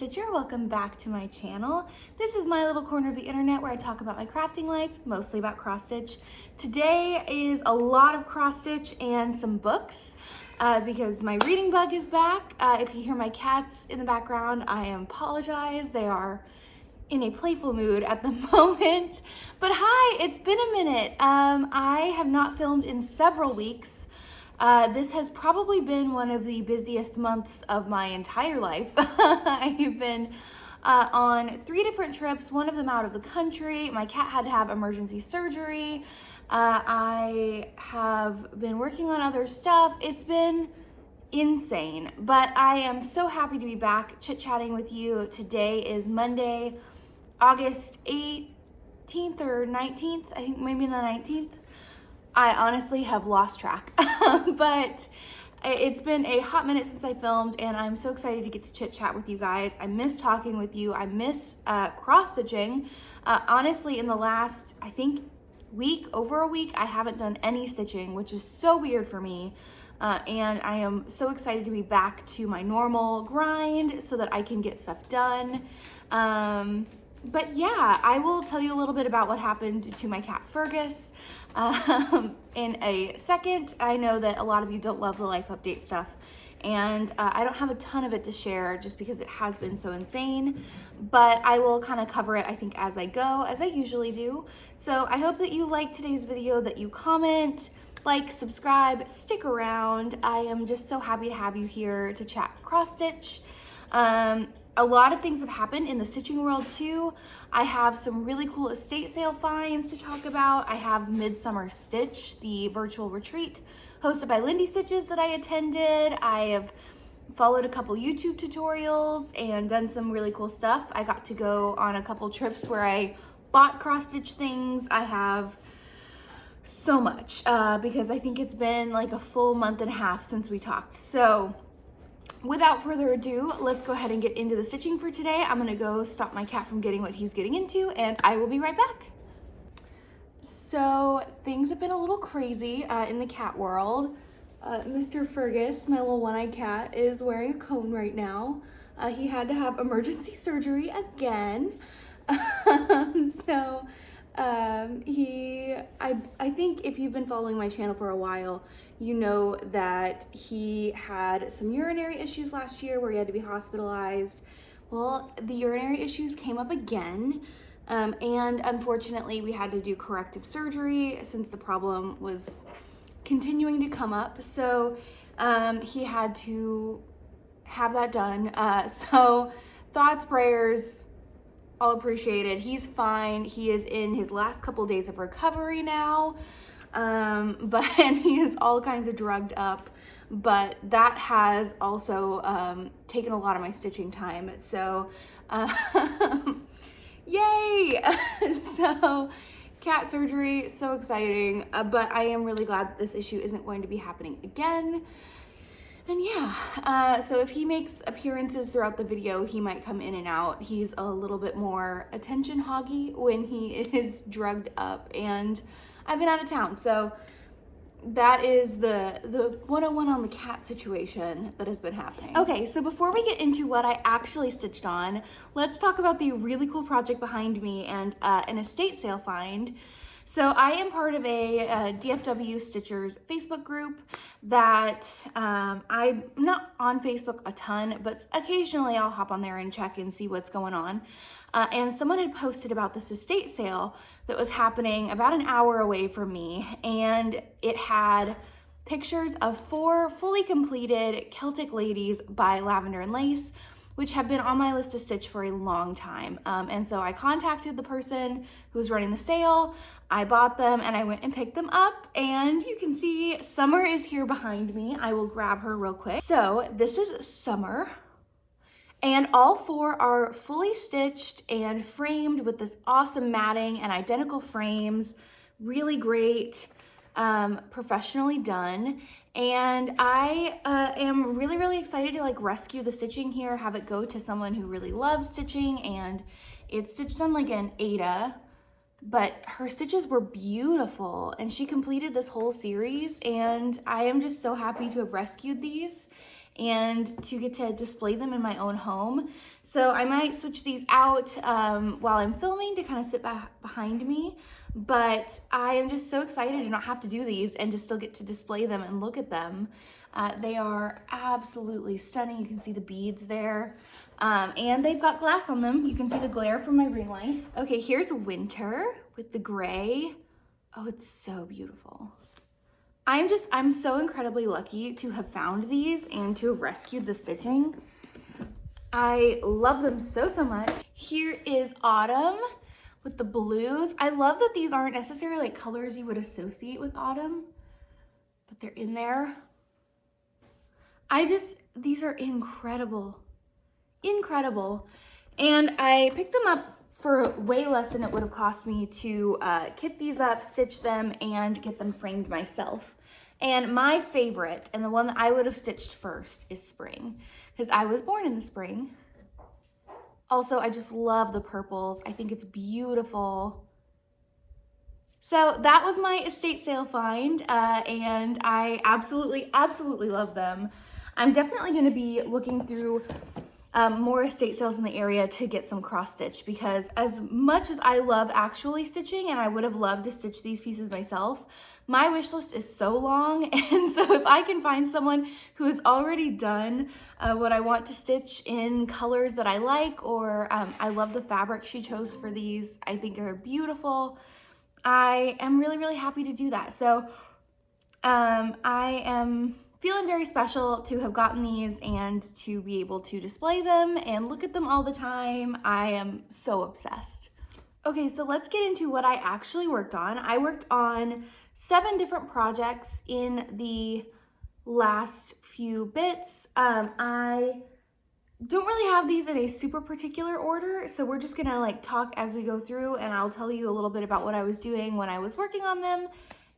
Stitcher, welcome back to my channel. This is my little corner of the internet where I talk about my crafting life, mostly about cross stitch. Today is a lot of cross stitch and some books because my reading bug is back. If you hear my cats in the background, I apologize. They are in a playful mood at the moment. But hi, it's been a minute. I have not filmed in several weeks. This has probably been one of the busiest months of my entire life. I've been on 3 different trips, one of them out of the country. My cat had to have emergency surgery. I have been working on other stuff. It's been insane, but I am so happy to be back chit-chatting with you. Today is Monday, August 18th or 19th. I think maybe the 19th. I honestly have lost track, but it's been a hot minute since I filmed and I'm so excited to get to chit chat with you guys. I miss talking with you. I miss cross stitching. Honestly, in the last, I think over a week, I haven't done any stitching, which is so weird for me. And I am so excited to be back to my normal grind so that I can get stuff done. But yeah, I will tell you a little bit about what happened to my cat Fergus in a second. I know that a lot of you don't love the life update stuff, and I don't have a ton of it to share just because it has been so insane, but I will kind of cover it, I think, as I go, as I usually do. So I hope that you like today's video, that you comment, like, subscribe, stick around. I am just so happy to have you here to chat cross stitch. A lot of things have happened in the stitching world too. I have some really cool estate sale finds to talk about. I have Midsummer Stitch, the virtual retreat hosted by Lindy Stitches that I attended. I have followed a couple YouTube tutorials and done some really cool stuff. I got to go on a couple trips where I bought cross stitch things. I have so much because I think it's been like a full month and a half since we talked. So without further ado, let's go ahead and get into the stitching for today. I'm gonna go stop my cat from getting what he's getting into, and I will be right back. So things have been a little crazy in the cat world. Mr. Fergus, my little one-eyed cat, is wearing a cone right now. He had to have emergency surgery again. I think if you've been following my channel for a while, you know that he had some urinary issues last year where he had to be hospitalized. Well, the urinary issues came up again, and unfortunately we had to do corrective surgery since the problem was continuing to come up. So he had to have that done. So thoughts, prayers, all appreciated. He's fine. He is in his last couple days of recovery now, but he is all kinds of drugged up, but that has also taken a lot of my stitching time. So yay. So cat surgery, so exciting, but I am really glad that this issue isn't going to be happening again. And yeah, so if he makes appearances throughout the video, he might come in and out. He's a little bit more attention hoggy when he is drugged up, and I've been out of town. So that is the 101 on the cat situation that has been happening. Okay, so before we get into what I actually stitched on, let's talk about the really cool project behind me and an estate sale find. So I am part of a DFW Stitchers Facebook group that I'm not on Facebook a ton, but occasionally I'll hop on there and check and see what's going on. And someone had posted about this estate sale that was happening about an hour away from me, and it had pictures of 4 fully completed Celtic ladies by Lavender and Lace, which have been on my list to stitch for a long time. And so I contacted the person who was running the sale. I bought them and I went and picked them up, and you can see Summer is here behind me. I will grab her real quick. So this is Summer, and all 4 are fully stitched and framed with this awesome matting and identical frames. Really great, professionally done. And I am really, really excited to like rescue the stitching here, have it go to someone who really loves stitching. And it's stitched on like an Aida, but her stitches were beautiful, and she completed this whole series, and I am just so happy to have rescued these. and to get to display them in my own home. So I might switch these out while I'm filming to kind of sit behind me, but I am just so excited to not have to do these and to still get to display them and look at them. They are absolutely stunning. You can see the beads there. And they've got glass on them. You can see the glare from my ring light. Okay, here's winter with the gray. Oh, it's so beautiful. I'm so incredibly lucky to have found these and to have rescued the stitching. I love them so, so much. Here is autumn with the blues. I love that these aren't necessarily like colors you would associate with autumn, but they're in there. These are incredible, incredible. And I picked them up for way less than it would have cost me to kit these up, stitch them, and get them framed myself. And my favorite, and the one that I would have stitched first, is spring, because I was born in the spring. Also, I just love the purples. I think it's beautiful. So that was my estate sale find, and I absolutely, absolutely love them. I'm definitely going to be looking through more estate sales in the area to get some cross stitch, because as much as I love actually stitching, and I would have loved to stitch these pieces myself, my wish list is so long. And so if I can find someone who has already done what I want to stitch in colors that I like, or I love the fabric she chose for these, I think are beautiful, I am really, really happy to do that. So I am feeling very special to have gotten these and to be able to display them and look at them all the time. I am so obsessed. Okay, so let's get into what I actually worked on. I worked on 7 different projects in the last few bits. I don't really have these in a super particular order, so we're just gonna like talk as we go through, and I'll tell you a little bit about what I was doing when I was working on them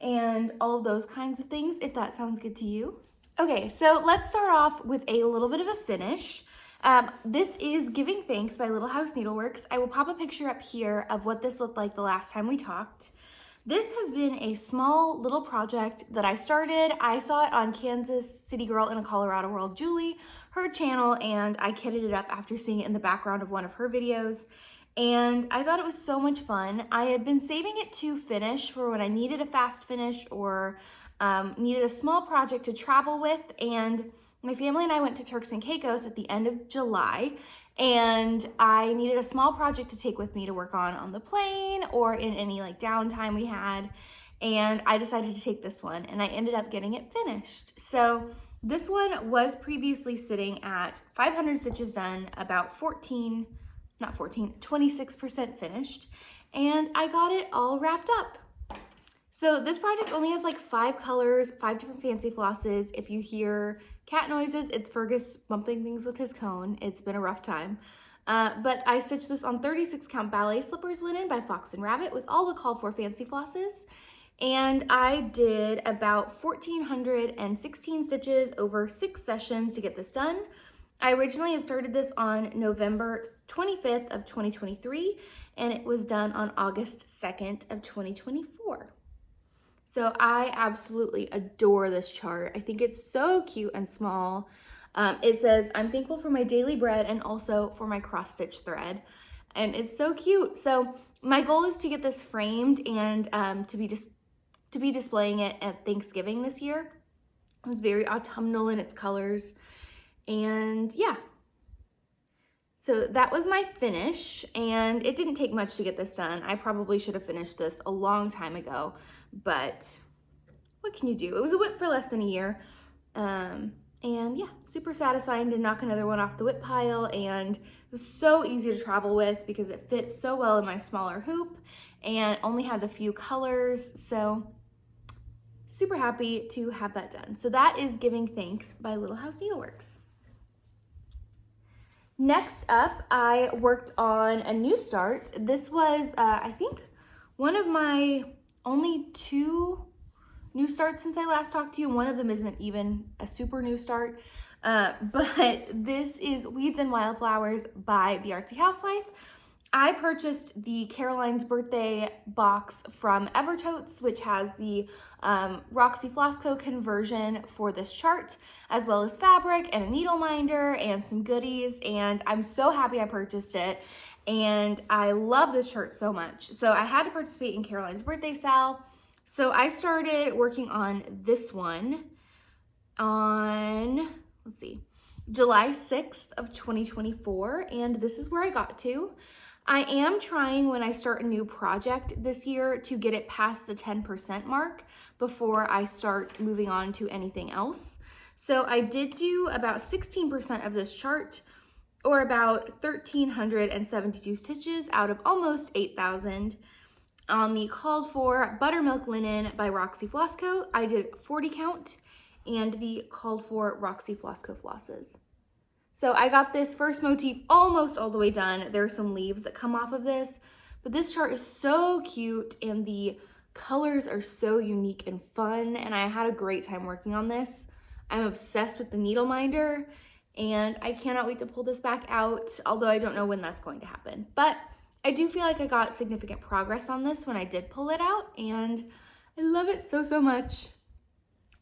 and all of those kinds of things, if that sounds good to you. Okay, so let's start off with a little bit of a finish. This is Giving Thanks by Little House Needleworks. I will pop a picture up here of what this looked like the last time we talked. This has been a small little project that I started. I saw it on Kansas City Girl in a Colorado World, Julie, her channel, and I kitted it up after seeing it in the background of one of her videos. And I thought it was so much fun. I had been saving it to finish for when I needed a fast finish or needed a small project to travel with. And my family and I went to Turks and Caicos at the end of July, and I needed a small project to take with me to work on the plane or in any like downtime we had. And I decided to take this one, and I ended up getting it finished. So this one was previously sitting at 500 stitches done, about 26% finished, and I got it all wrapped up. So this project only has like 5 colors, 5 different fancy flosses. If you hear cat noises, it's Fergus bumping things with his cone. It's been a rough time. But I stitched this on 36 count Ballet Slippers linen by Fox and Rabbit with all the called for fancy flosses. And I did about 1,416 stitches over 6 sessions to get this done. I originally had started this on November 25th of 2023, and it was done on August 2nd of 2024. So I absolutely adore this chart. I think it's so cute and small. It says, "I'm thankful for my daily bread and also for my cross stitch thread." And it's so cute. So my goal is to get this framed and to be displaying it at Thanksgiving this year. It's very autumnal in its colors. And yeah. So that was my finish, and it didn't take much to get this done. I probably should have finished this a long time ago, but what can you do? It was a whip for less than a year. And yeah, super satisfying to knock another one off the whip pile, and it was so easy to travel with because it fits so well in my smaller hoop and only had a few colors. So super happy to have that done. So that is Giving Thanks by Little House Needleworks. Next up, I worked on a new start. This was, I think, one of my only 2 new starts since I last talked to you. One of them isn't even a super new start, but this is Weeds and Wildflowers by the Artsy Housewife. I purchased the Caroline's birthday box from Evertotes, which has the Roxy Floss Co conversion for this chart, as well as fabric and a needle minder and some goodies, and I'm so happy I purchased it, and I love this chart so much. So I had to participate in Caroline's birthday sale, so I started working on this one on, let's see, July 6th of 2024, and this is where I got to. I am trying when I start a new project this year to get it past the 10% mark before I start moving on to anything else. So I did do about 16% of this chart, or about 1,372 stitches out of almost 8,000. On the called for Buttermilk linen by Roxy Floss Co, I did 40 count, and the called for Roxy Floss Co flosses. So I got this first motif almost all the way done. There are some leaves that come off of this, but this chart is so cute and the colors are so unique and fun, and I had a great time working on this. I'm obsessed with the needle minder, and I cannot wait to pull this back out, although I don't know when that's going to happen. But I do feel like I got significant progress on this when I did pull it out, and I love it so, so much.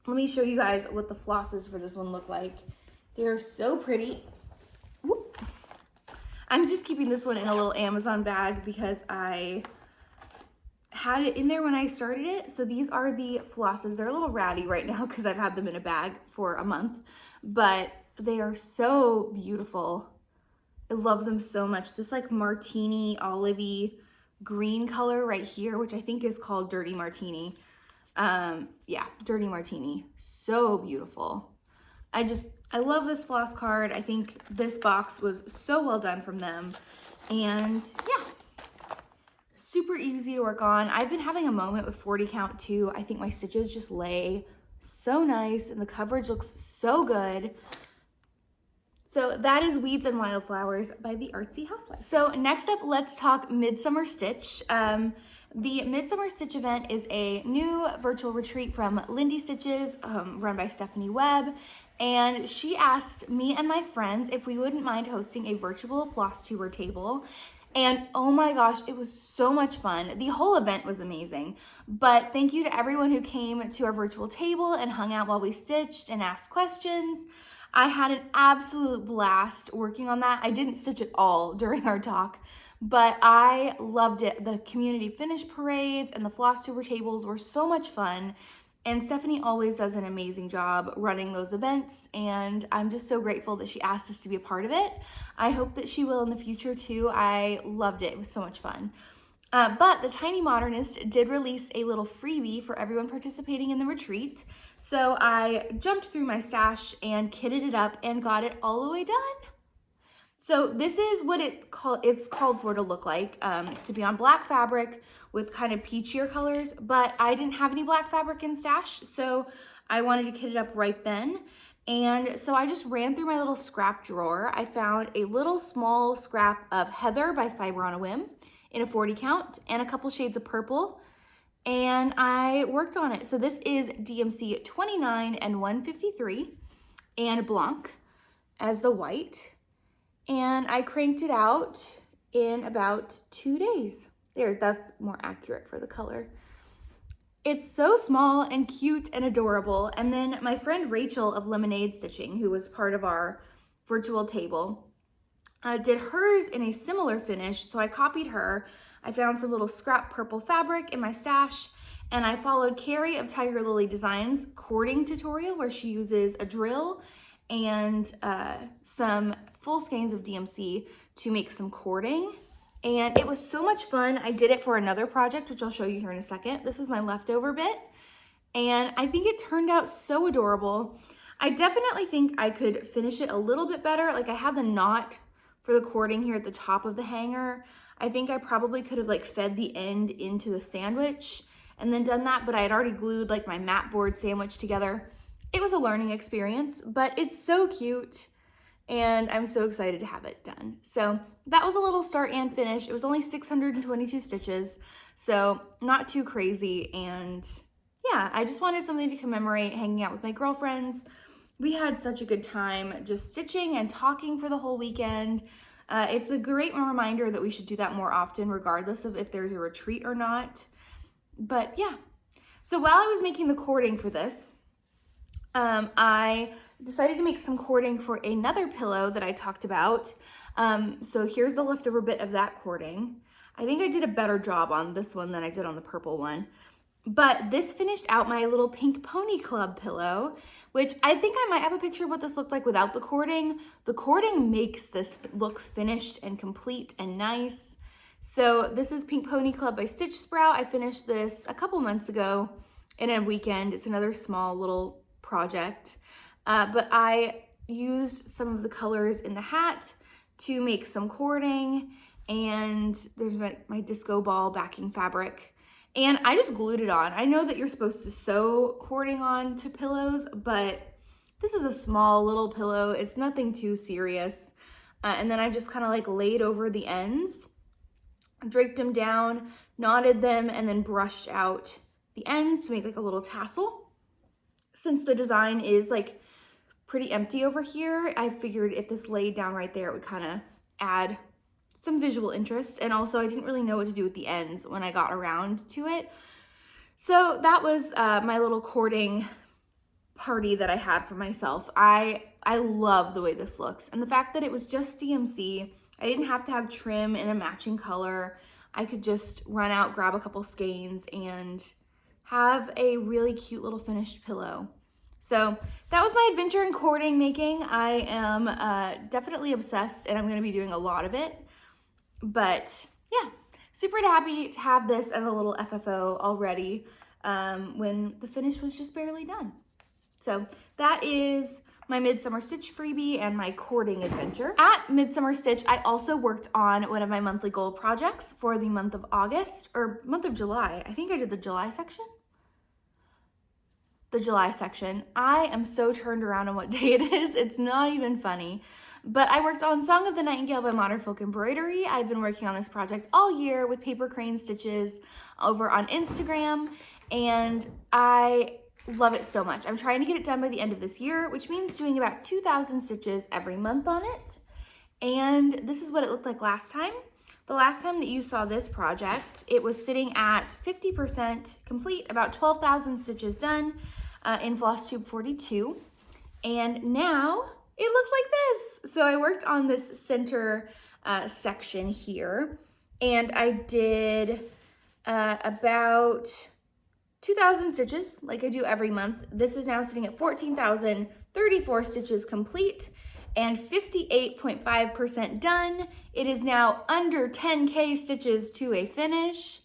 Let me show you guys what the flosses for this one look like. They're so pretty. Whoop. I'm just keeping this one in a little Amazon bag because I had it in there when I started it. So these are the flosses. They're a little ratty right now because I've had them in a bag for a month, but they are so beautiful. I love them so much. This like martini olivey green color right here, which I think is called Dirty Martini. Yeah, Dirty Martini. So beautiful. I love this floss card. I think this box was so well done from them. And yeah, super easy to work on. I've been having a moment with 40 count too. I think my stitches just lay so nice and the coverage looks so good. So that is Weeds and Wildflowers by the Artsy Housewife. So next up, let's talk Midsummer Stitch. The Midsummer Stitch event is a new virtual retreat from Lindy Stitches, run by Stephanie Webb. And she asked me and my friends if we wouldn't mind hosting a virtual Flosstuber table. And oh my gosh, it was so much fun. The whole event was amazing. But thank you to everyone who came to our virtual table and hung out while we stitched and asked questions. I had an absolute blast working on that. I didn't stitch at all during our talk, but I loved it. The community finish parades and the Flosstuber tables were so much fun. And Stephanie always does an amazing job running those events, and I'm just so grateful that she asked us to be a part of it. I hope that she will in the future too. I loved it. It was so much fun. But the Tiny Modernist did release a little freebie for everyone participating in the retreat. So I jumped through my stash and kitted it up and got it all the way done. So this is what it's called for to look like, to be on black fabric with kind of peachier colors, but I didn't have any black fabric in stash, so I wanted to kit it up right then. And so I just ran through my little scrap drawer. I found a little small scrap of Heather by Fiber on a Whim in a 40 count and a couple shades of purple, and I worked on it. So this is DMC 29 and 153 and Blanc as the white. And I cranked it out in about 2 days. There, that's more accurate for the color. It's so small and cute and adorable. And then my friend Rachel of Lemonade Stitching, who was part of our virtual table, did hers in a similar finish. So I copied her. I found some little scrap purple fabric in my stash, and I followed Carrie of Tiger Lily Designs cording tutorial where she uses a drill and some full skeins of DMC to make some cording. And it was so much fun. I did it for another project, which I'll show you here in a second. This is my leftover bit, and I think it turned out so adorable. I definitely think I could finish it a little bit better. Like I had the knot for the cording here at the top of the hanger. I think I probably could have like fed the end into the sandwich and then done that, but I had already glued like my mat board sandwich together. It was a learning experience, but it's so cute, and I'm so excited to have it done. So that was a little start and finish. It was only 622 stitches, so not too crazy. And yeah, I just wanted something to commemorate hanging out with my girlfriends. We had such a good time just stitching and talking for the whole weekend. It's a great reminder that we should do that more often, regardless of if there's a retreat or not. But yeah, so while I was making the cording for this, I decided to make some cording for another pillow that I talked about. So here's the leftover bit of that cording. I think I did a better job on this one than I did on the purple one. But this finished out my little pink pony club pillow, which I think I might have a picture of what this looked like without the cording. The cording makes this look finished and complete and nice. So this is Pink Pony Club by Stitch Sprout. I finished this a couple months ago in a weekend. It's another small little project. But I used some of the colors in the hat to make some cording, and there's my disco ball backing fabric. And I just glued it on. I know that you're supposed to sew cording on to pillows, but this is a small little pillow. It's nothing too serious. And then I just kind of like laid over the ends, draped them down, knotted them, and then brushed out the ends to make like a little tassel. Since the design is like pretty empty over here, I figured if this laid down right there, it would kind of add some visual interest. And also I didn't really know what to do with the ends when I got around to it. So that was my little cording party that I had for myself. I love the way this looks. And the fact that it was just DMC, I didn't have to have trim in a matching color. I could just run out, grab a couple skeins, and have a really cute little finished pillow. So that was my adventure in cording making. I am definitely obsessed, and I'm gonna be doing a lot of it. But yeah, super happy to have this as a little FFO already when the finish was just barely done. So that is my Midsummer Stitch freebie and my cording adventure. At Midsummer Stitch, I also worked on one of my monthly goal projects for the month of August, or month of July. I think I did the July section. The July section. I am so turned around on what day it is. It's not even funny. But I worked on Song of the Nightingale by Modern Folk Embroidery. I've been working on this project all year with paper crane stitches over on Instagram, and I love it so much. I'm trying to get it done by the end of this year, which means doing about 2,000 stitches every month on it. And this is what it looked like last time. The last time that you saw this project, it was sitting at 50% complete, about 12,000 stitches done in Flosstube 42. And now it looks like this. So I worked on this center section here, and I did about 2,000 stitches like I do every month. This is now sitting at 14,034 stitches complete and 58.5% done. It is now under 10K stitches to a finish,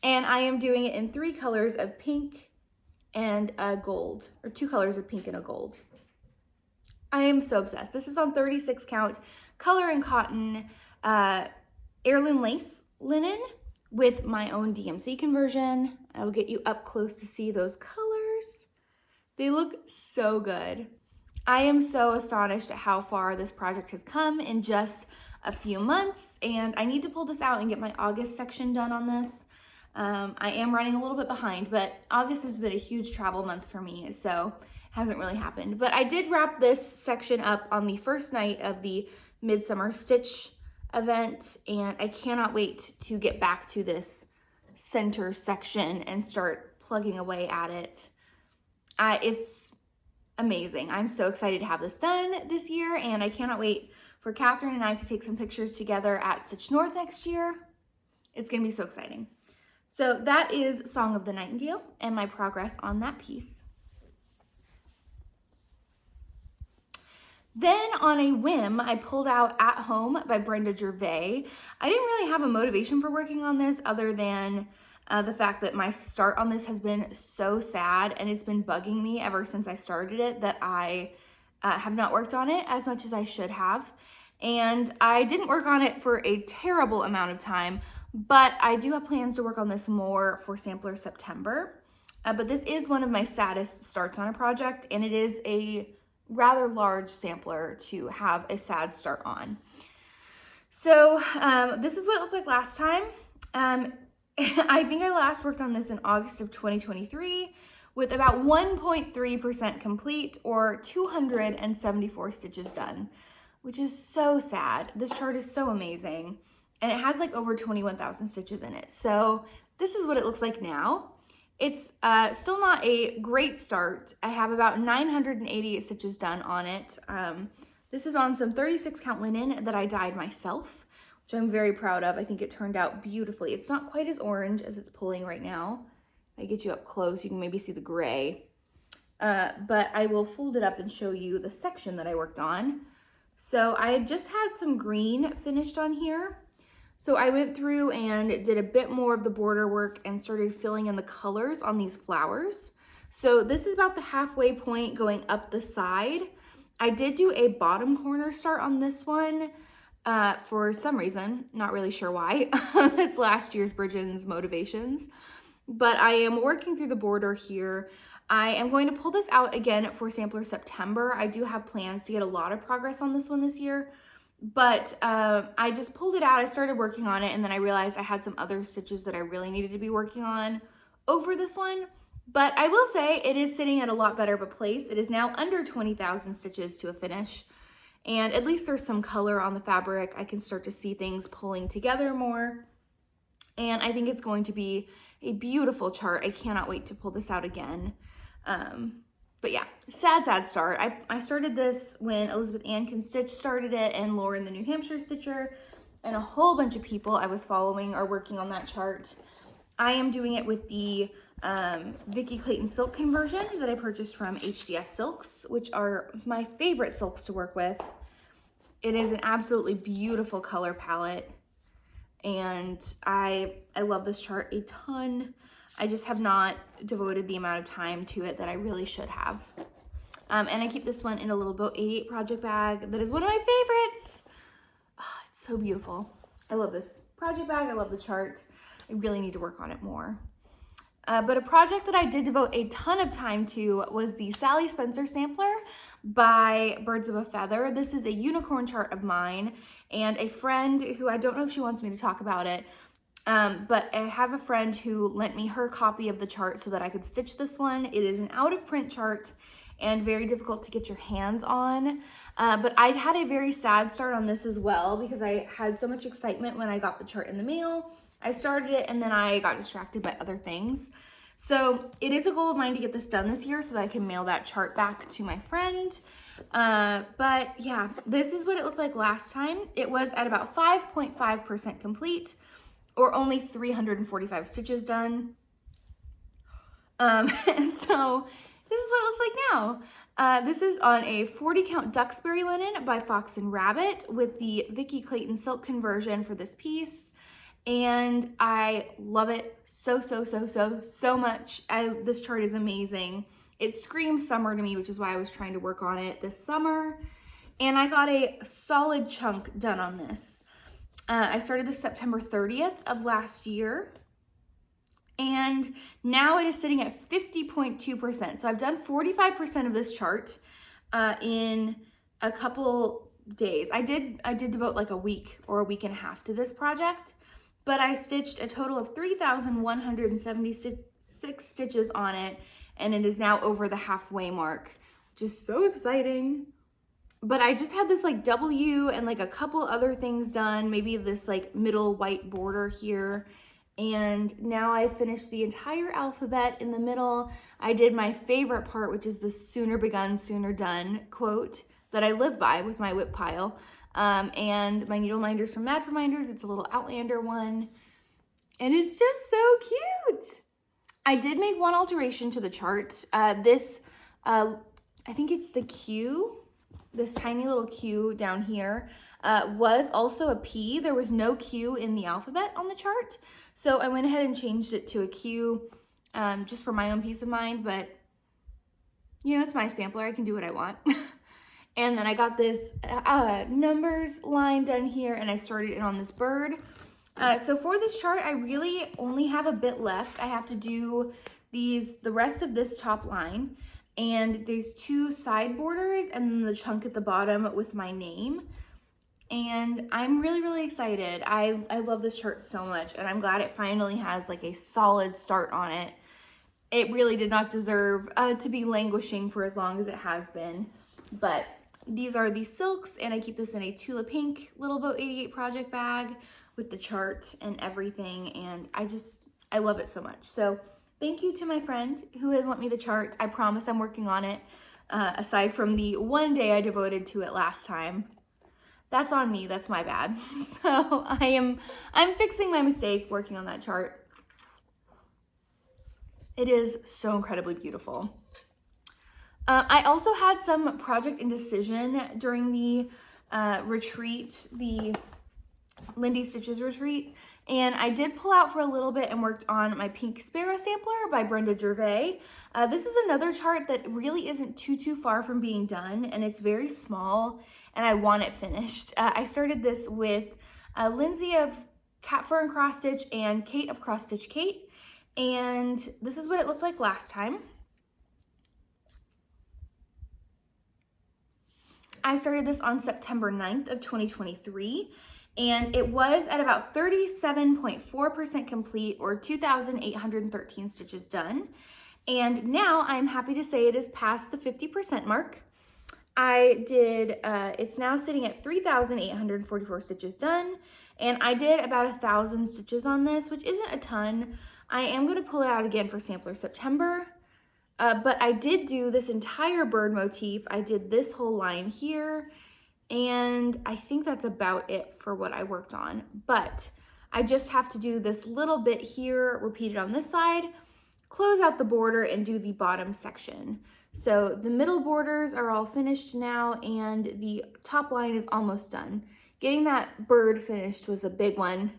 and I am doing it in 3 colors of pink and a gold, or 2 colors of pink and a gold. I am so obsessed. This is on 36 count color and cotton heirloom lace linen with my own DMC conversion. I will get you up close to see those colors. They look so good. I am so astonished at how far this project has come in just a few months, and I need to pull this out and get my August section done on this. I am running a little bit behind, but August has been a huge travel month for me, so it hasn't really happened. But I did wrap this section up on the first night of the Midsummer Stitch event, and I cannot wait to get back to this center section and start plugging away at it. It's amazing. I'm so excited to have this done this year, and I cannot wait for Catherine and I to take some pictures together at Stitch North next year. It's gonna be so exciting. So that is Song of the Nightingale and my progress on that piece. Then on a whim, I pulled out At Home by Brenda Gervais. I didn't really have a motivation for working on this other than the fact that my start on this has been so sad, and it's been bugging me ever since I started it that I have not worked on it as much as I should have. And I didn't work on it for a terrible amount of time, but I do have plans to work on this more for Sampler September. But this is one of my saddest starts on a project, and it is a rather large sampler to have a sad start on. So this is what it looked like last time. I think I last worked on this in August of 2023 with about 1.3% complete, or 274 stitches done. which is so sad. This chart is so amazing. And it has like over 21,000 stitches in it. So this is what it looks like now. It's still not a great start. I have about 988 stitches done on it. This is on some 36 count linen that I dyed myself, which I'm very proud of. I think it turned out beautifully. It's not quite as orange as it's pulling right now. If I get you up close, you can maybe see the gray. But I will fold it up and show you the section that I worked on. So I just had some green finished on here. So I went through and did a bit more of the border work and started filling in the colors on these flowers. So this is about the halfway point going up the side. I did do a bottom corner start on this one for some reason, not really sure why. That's last year's Brijin's motivations. But I am working through the border here. I am going to pull this out again for Sampler September. I do have plans to get a lot of progress on this one this year. But I just pulled it out, I started working on it, and then I realized I had some other stitches that I really needed to be working on over this one. But I will say it is sitting at a lot better of a place. It is now under 20,000 stitches to a finish. And at least there's some color on the fabric. I can start to see things pulling together more. And I think it's going to be a beautiful chart. I cannot wait to pull this out again. But yeah, sad start. I started this when Elizabeth Ann Can Stitch started it, and Lauren the New Hampshire Stitcher, and a whole bunch of people I was following are working on that chart. I am doing it with the Vicki Clayton silk conversion that I purchased from HDS Silks, which are my favorite silks to work with. It is an absolutely beautiful color palette, and I love this chart a ton. I just have not devoted the amount of time to it that I really should have. And I keep this one in a little Boat 88 project bag that is one of my favorites. Oh, it's so beautiful. I love this project bag. I love the chart. I really need to work on it more. But a project that I did devote a ton of time to was the Sally Spencer sampler by Birds of a Feather. This is a unicorn chart of mine, and a friend who, I don't know if she wants me to talk about it, but I have a friend who lent me her copy of the chart so that I could stitch this one. It is an out of print chart and very difficult to get your hands on. But I'd had a very sad start on this as well because I had so much excitement when I got the chart in the mail. I started it and then I got distracted by other things. So it is a goal of mine to get this done this year so that I can mail that chart back to my friend. But yeah, this is what it looked like last time. It was at about 5.5% complete, or only 345 stitches done. And so this is what it looks like now. This is on a 40 count Duxbury linen by Fox and Rabbit with the Vicki Clayton silk conversion for this piece. And I love it so much. This chart is amazing. It screams summer to me, which is why I was trying to work on it this summer. And I got a solid chunk done on this. I started this September 30th of last year. And now it is sitting at 50.2%. So I've done 45% of this chart in a couple days. I did devote like a week or a week and a half to this project, but I stitched a total of 3,176 stitches on it, and it is now over the halfway mark, which is so exciting. But I just had this like W and like a couple other things done, maybe this like middle white border here. And now I finished the entire alphabet in the middle. I did my favorite part, which is the "sooner begun, sooner done" quote that I live by with my whip pile. And my needle minders from Mad for Minders. It's a little Outlander one. And it's just so cute. I did make one alteration to the chart. I think it's the Q, this tiny little Q down here, was also a P. There was no Q in the alphabet on the chart. So I went ahead and changed it to a Q just for my own peace of mind. But, you know, it's my sampler. I can do what I want. And then I got this numbers line done here, and I started it on this bird. So for this chart, I really only have a bit left. I have to do the rest of this top line, and these two side borders, and then the chunk at the bottom with my name. And I'm really excited. I love this chart so much, and I'm glad it finally has like a solid start on it. It really did not deserve to be languishing for as long as it has been, but These are the silks, and I keep this in a Tula Pink Little Boat 88 project bag with the chart and everything, and I love it so much. So thank you to my friend who has lent me the chart. I promise I'm working on it, aside from the one day I devoted to it last time. That's on me, that's my bad. So I'm fixing my mistake working on that chart. It is so incredibly beautiful. I also had some project indecision during the retreat, the Lindy Stitches retreat, and I did pull out for a little bit and worked on my Pink Sparrow sampler by Brenda Gervais. This is another chart that really isn't too far from being done, and it's very small, and I want it finished. I started this with Lindsay of Cat Fur and Cross Stitch and Kate of Cross Stitch Kate, and this is what it looked like last time. I started this on September 9th of 2023, and it was at about 37.4% complete, or 2,813 stitches done. And now I'm happy to say it is past the 50% mark. It's now sitting at 3,844 stitches done, and I did about 1,000 stitches on this, which isn't a ton. I am going to pull it out again for Sampler September. But I did do this entire bird motif. I did this whole line here, and I think that's about it for what I worked on. But I just have to do this little bit here, repeat it on this side, close out the border, and do the bottom section. So the middle borders are all finished now, and the top line is almost done. Getting that bird finished was a big one.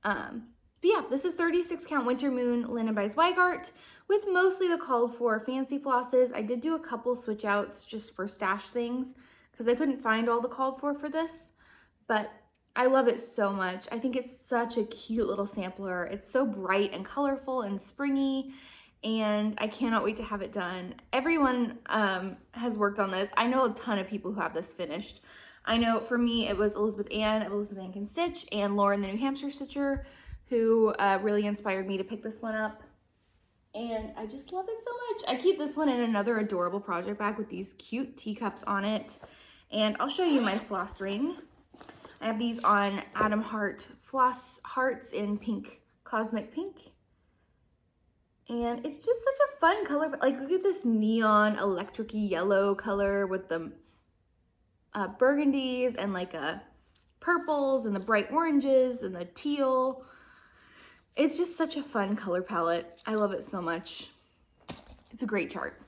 But yeah, this is 36 count Winter Moon linen by Zweigart with mostly the called for fancy flosses. I did do a couple switch outs just for stash things because I couldn't find all the called for this, but I love it so much. I think it's such a cute little sampler. It's so bright and colorful and springy, and I cannot wait to have it done. Everyone has worked on this. I know a ton of people who have this finished. I know for me, it was Elizabeth Ann of Elizabeth Ann Can Stitch and Lauren the New Hampshire Stitcher who really inspired me to pick this one up. And I just love it so much. I keep this one in another adorable project bag with these cute teacups on it. And I'll show you my floss ring. I have these on Adam Hart floss hearts in pink, cosmic pink. And it's just such a fun color. But like, look at this neon electric-y yellow color with the burgundies and like purples and the bright oranges and the teal. It's just such a fun color palette. I love it so much. It's a great chart.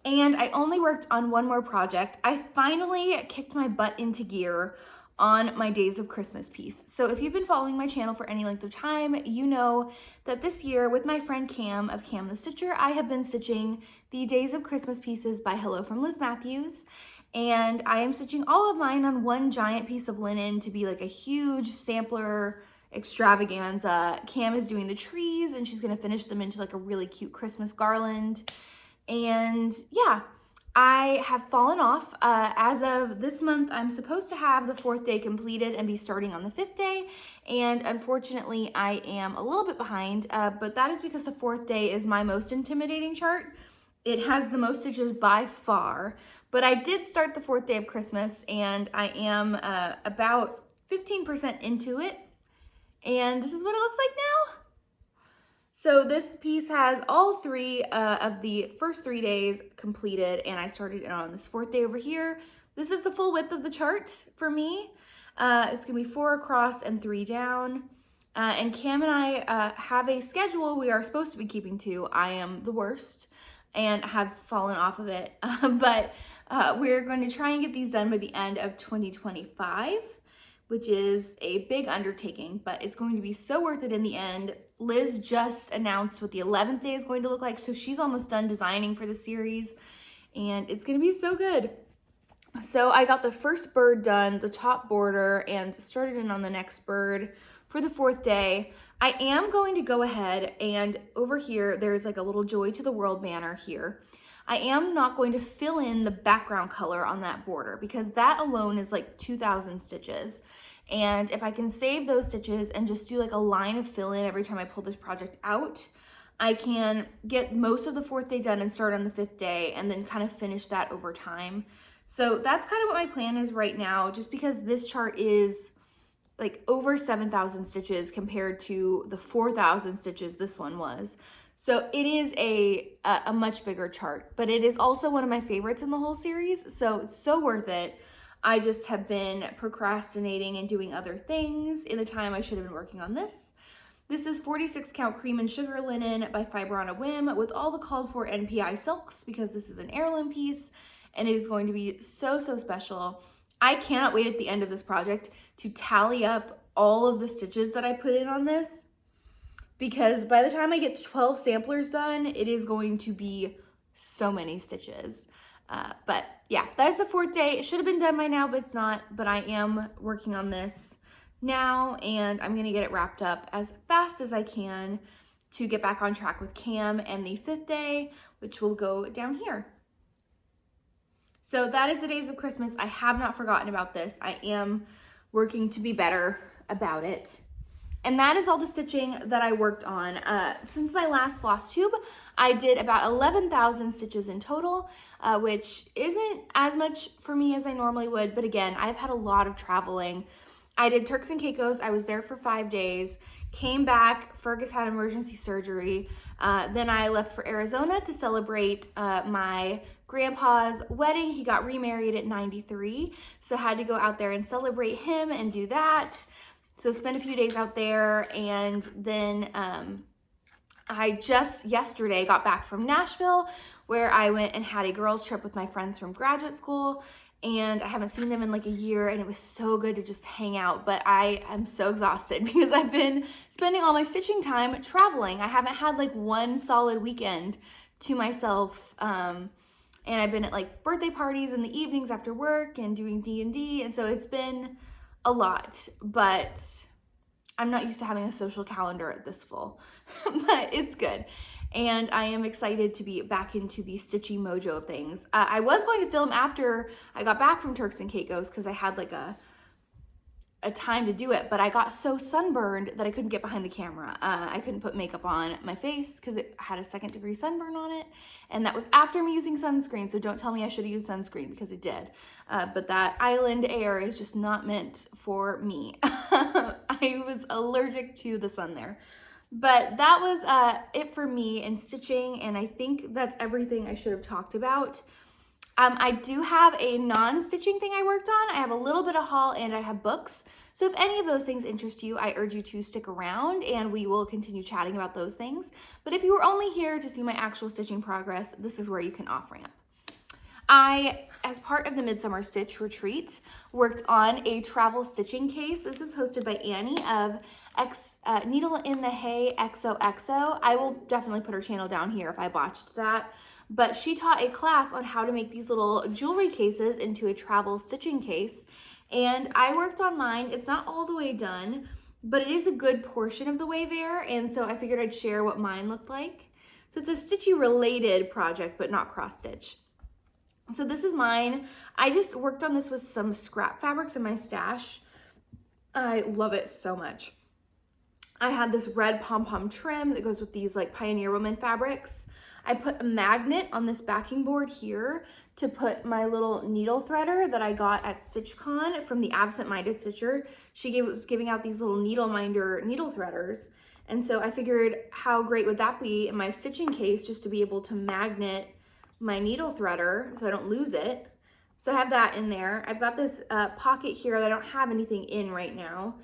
And I only worked on one more project. I finally kicked my butt into gear on my Days of Christmas piece. So if you've been following my channel for any length of time, you know that this year with my friend Cam of Cam the Stitcher, I have been stitching the Days of Christmas pieces by Hello from Liz Matthews. And I am stitching all of mine on one giant piece of linen to be like a huge sampler extravaganza. Cam is doing the trees and she's gonna finish them into like a really cute Christmas garland. And yeah, I have fallen off. As of this month, I'm supposed to have the 4th day completed and be starting on the 5th day. And unfortunately, I am a little bit behind, but that is because the 4th day is my most intimidating chart. It has the most stitches by far, but I did start the 4th day of Christmas and I am about 15% into it. And this is what it looks like now. So this piece has all 3 of the first 3 days completed, and I started it on this 4th day over here. This is the full width of the chart for me. It's gonna be 4 across and 3 down. And Cam and I have a schedule we are supposed to be keeping to. I am the worst and have fallen off of it. But we're going to try and get these done by the end of 2025. Which is a big undertaking, but it's going to be so worth it in the end. Liz just announced what the 11th day is going to look like, so she's almost done designing for the series, and it's gonna be so good. So I got the first bird done, the top border, and started in on the next bird for the 4th day. I am going to go ahead and over here, there's like a little Joy to the World banner here. I am not going to fill in the background color on that border because that alone is like 2,000 stitches. And if I can save those stitches and just do like a line of fill in every time I pull this project out, I can get most of the 4th day done and start on the 5th day and then kind of finish that over time. So that's kind of what my plan is right now, just because this chart is like over 7,000 stitches compared to the 4,000 stitches this one was. So it is a much bigger chart, but it is also one of my favorites in the whole series. So it's so worth it. I just have been procrastinating and doing other things in the time I should have been working on this. This is 46 count cream and sugar linen by Fiber on a Whim with all the called for NPI silks, because this is an heirloom piece and it is going to be so, so special. I cannot wait at the end of this project to tally up all of the stitches that I put in on this, because by the time I get 12 samplers done, it is going to be so many stitches. But yeah, that is the 4th day. It should have been done by now, but it's not. But I am working on this now, and I'm gonna get it wrapped up as fast as I can to get back on track with Cam and the 5th day, which will go down here. So that is the days of Christmas. I have not forgotten about this. I am working to be better about it. And that is all the stitching that I worked on. Since my last Flosstube, I did about 11,000 stitches in total, which isn't as much for me as I normally would. But again, I've had a lot of traveling. I did Turks and Caicos. I was there for 5 days, came back. Fergus had emergency surgery. Then I left for Arizona to celebrate my grandpa's wedding. He got remarried at 93, so had to go out there and celebrate him and do that. So spent a few days out there, and then I just yesterday got back from Nashville, where I went and had a girls trip with my friends from graduate school, and I haven't seen them in like a year, and it was so good to just hang out. But I am so exhausted because I've been spending all my stitching time traveling. I haven't had like one solid weekend to myself, and I've been at like birthday parties in the evenings after work and doing D&D, and so it's been a lot, but I'm not used to having a social calendar this full, but it's good. And I am excited to be back into the stitchy mojo of things. I was going to film after I got back from Turks and Caicos because I had like a time to do it, but I got so sunburned that I couldn't get behind the camera. I couldn't put makeup on my face because it had a 2nd degree sunburn on it, and that was after me using sunscreen, so don't tell me I should have used sunscreen, because it did. But that island air is just not meant for me. I was allergic to the sun there. But that was it for me in stitching, and I think that's everything I should have talked about. I do have a non-stitching thing I worked on. I have a little bit of haul, and I have books. So if any of those things interest you, I urge you to stick around, and we will continue chatting about those things. But if you were only here to see my actual stitching progress, this is where you can off-ramp. I, as part of the Midsummer Stitch retreat, worked on a travel stitching case. This is hosted by Annie of Needle in the Hay XOXO. I will definitely put her channel down here if I botched that. But she taught a class on how to make these little jewelry cases into a travel stitching case. And I worked on mine. It's not all the way done, but it is a good portion of the way there. And so I figured I'd share what mine looked like. So it's a stitchy related project, but not cross stitch. So this is mine. I just worked on this with some scrap fabrics in my stash. I love it so much. I had this red pom-pom trim that goes with these like Pioneer Woman fabrics. I put a magnet on this backing board here to put my little needle threader that I got at StitchCon from the Absent Minded Stitcher. She was giving out these little needle minder needle threaders. And so I figured how great would that be in my stitching case, just to be able to magnet my needle threader so I don't lose it. So I have that in there. I've got this pocket here that I don't have anything in right now.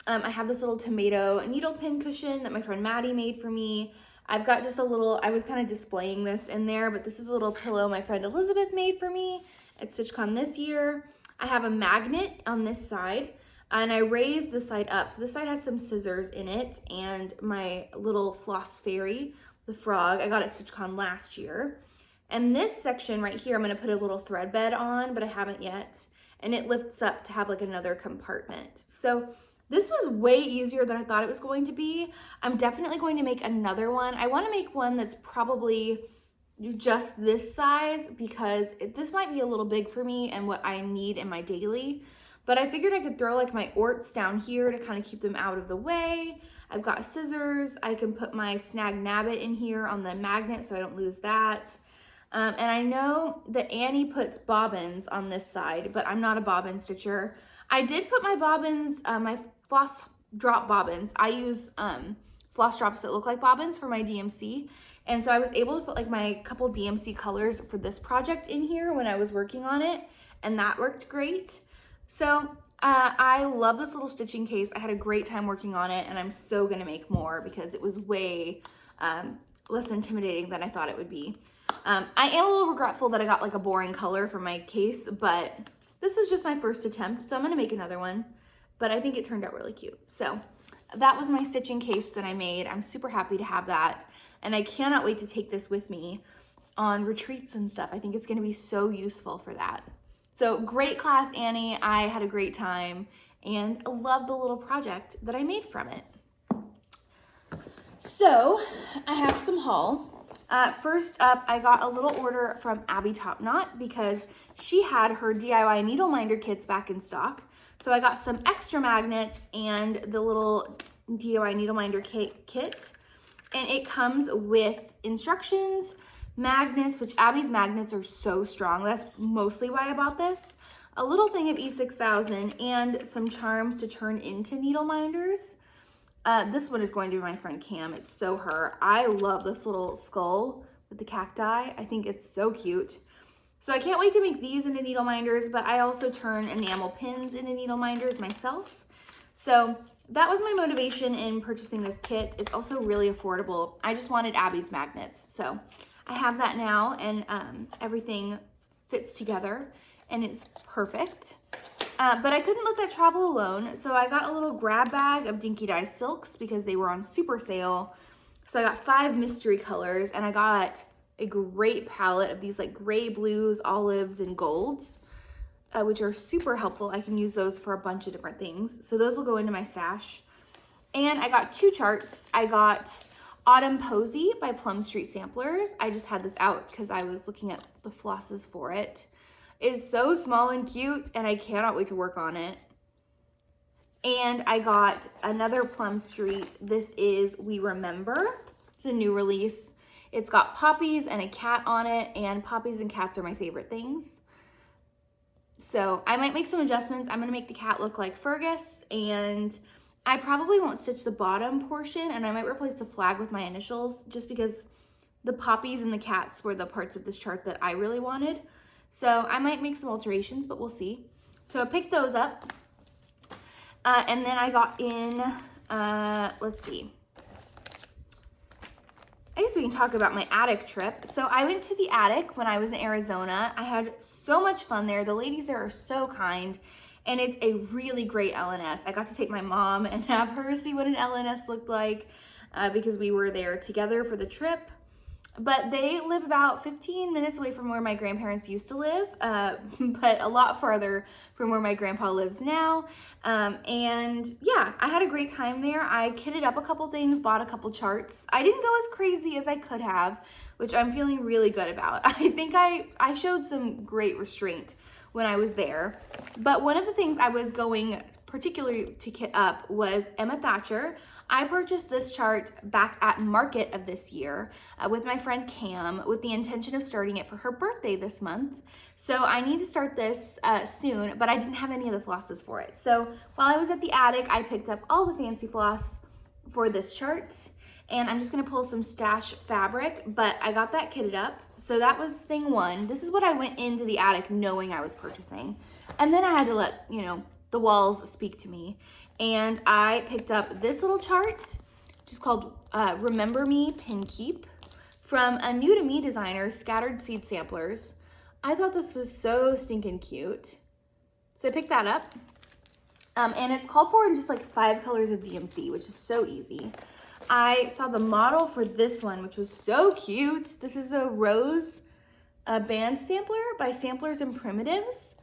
I have this little tomato needle pin cushion that my friend Maddie made for me. I've got just a little, I was kind of displaying this in there, but this is a little pillow my friend Elizabeth made for me at StitchCon this year. I have a magnet on this side, and I raised this side up. So this side has some scissors in it, and my little floss fairy, the frog, I got at StitchCon last year. And this section right here, I'm gonna put a little thread bed on, but I haven't yet. And it lifts up to have like another compartment. So this was way easier than I thought it was going to be. I'm definitely going to make another one. I wanna make one that's probably just this size, because this might be a little big for me and what I need in my daily. But I figured I could throw like my orts down here to kind of keep them out of the way. I've got scissors. I can put my snag nabbit in here on the magnet so I don't lose that. And I know that Annie puts bobbins on this side, but I'm not a bobbin stitcher. I did put my bobbins, my floss drop bobbins. I use floss drops that look like bobbins for my DMC. And so I was able to put like my couple DMC colors for this project in here when I was working on it, and that worked great. So I love this little stitching case. I had a great time working on it, and I'm so gonna make more because it was way less intimidating than I thought it would be. I am a little regretful that I got like a boring color for my case, but this was just my first attempt, so I'm gonna make another one, but I think it turned out really cute. So that was my stitching case that I made. I'm super happy to have that, and I cannot wait to take this with me on retreats and stuff. I think it's gonna be so useful for that. So great class, Annie. I had a great time and love the little project that I made from it. So I have some haul. First up, I got a little order from Abby Topknot because she had her DIY needle minder kits back in stock. So I got some extra magnets and the little DIY needle minder kit. And it comes with instructions, magnets, which Abby's magnets are so strong. That's mostly why I bought this. A little thing of E6000 and some charms to turn into needle minders. This one is going to be my friend Cam. It's so her. I love this little skull with the cacti. I think it's so cute. So I can't wait to make these into needle minders, but I also turn enamel pins into needle minders myself. So that was my motivation in purchasing this kit. It's also really affordable. I just wanted Abby's magnets. So I have that now, and everything fits together and it's perfect. But I couldn't let that travel alone, so I got a little grab bag of Dinky Dye silks because they were on super sale. So I got 5 mystery colors, and I got a great palette of these like gray, blues, olives, and golds, which are super helpful. I can use those for a bunch of different things. So those will go into my stash. And I got 2 charts. I got Autumn Posy by Plum Street Samplers. I just had this out because I was looking at the flosses for it. It's so small and cute, and I cannot wait to work on it. And I got another Plum Street. This is We Remember. It's a new release. It's got poppies and a cat on it, and poppies and cats are my favorite things. So I might make some adjustments. I'm gonna make the cat look like Fergus, and I probably won't stitch the bottom portion, and I might replace the flag with my initials just because the poppies and the cats were the parts of this chart that I really wanted. So I might make some alterations, but we'll see. So I picked those up. And then I got in, let's see. I guess we can talk about my attic trip. So I went to the attic when I was in Arizona. I had so much fun there. The ladies there are so kind, and it's a really great LNS. I got to take my mom and have her see what an LNS looked like because we were there together for the trip. But they live about 15 minutes away from where my grandparents used to live, but a lot farther from where my grandpa lives now. And yeah, I had a great time there. I kitted up a couple things, bought a couple charts. I didn't go as crazy as I could have, which I'm feeling really good about. I think I showed some great restraint when I was there. But one of the things I was going particularly to kit up was Emma Thatcher. I purchased this chart back at Market of this year with my friend Cam with the intention of starting it for her birthday this month. So I need to start this soon, but I didn't have any of the flosses for it. So while I was at the attic, I picked up all the fancy floss for this chart, and I'm just gonna pull some stash fabric, but I got that kitted up. So that was thing 1. This is what I went into the attic knowing I was purchasing. And then I had to let, the walls speak to me. And I picked up this little chart, which is called Remember Me Pin Keep, from a new to me designer, Scattered Seed Samplers. I thought this was so stinking cute. So I picked that up. And it's called for in just like 5 colors of DMC, which is so easy. I saw the model for this one, which was so cute. This is the Rose Band Sampler by Samplers and Primitives.